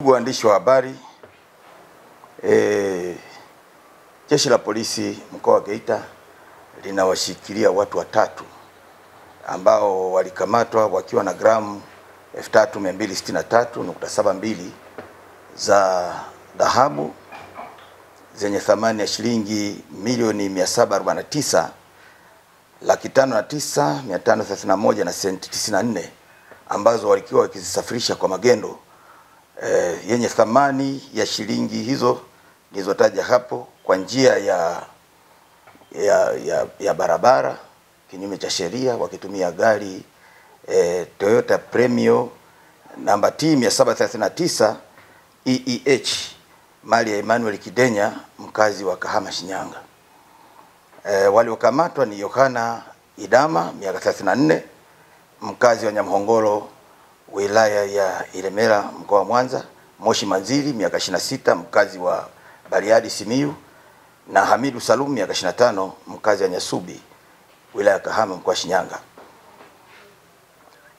Waandishi wa habari, Jeshi la Polisi mkoa wa Geita linawashikilia watu watatu ambao walikamatwa wakiwa na gramu 3263.72 za dhahabu zenye thamani ya shilingi milioni 749,509,531 na senti 94 ambazo walikuwa wakizisafirisha kwa magendo yenye thamani ya shilingi hizo nilizotaja hapo kwa njia ya barabara kinyume cha sheria wakitumia gari Toyota Premio namba T 739 EEH mali ya Emmanuel Kidenya mkazi wa Kahama Shinyanga. Waliokamatwa ni Yohana Idama miaka 34 mkazi wa Nyamhongolo wilaya ya Ilemela mkoa wa Mwanza, Moshi Manzili miaka 26 mkazi wa Bariadi Simiyu, na Hamidu Salum miaka 25 mkazi wa Nyasubi wilaya ya Kahama mkoa wa Shinyanga.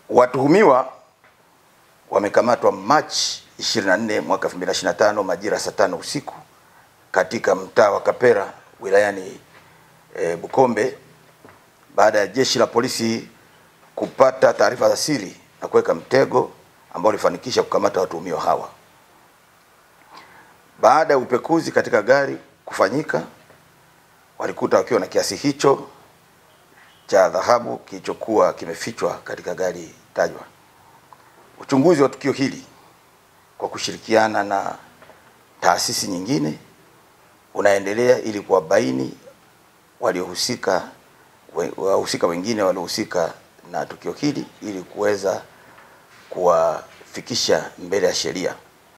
Watuhumiwa wamekamatwa Machi 24 mwaka 2025 majira saa 5 usiku katika mtaa wa Kapera wilayani Bukombe baada ya Jeshi la Polisi kupata taarifa za siri na kuweka mtego ambao ulifanikisha kukamata watuhumiwa hawa. Baada ya upekuzi katika gari kufanyika, walikuta wakiwa na kiasi hicho cha dhahabu kilichokuwa kimefichwa katika gari tajwa. Uchunguzi wa tukio hili kwa kushirikiana na taasisi nyingine unaendelea ili kuwabaini wahusika wengine waliohusika na tukio hili ili kuweza kuwafikisha mbele ya sheria.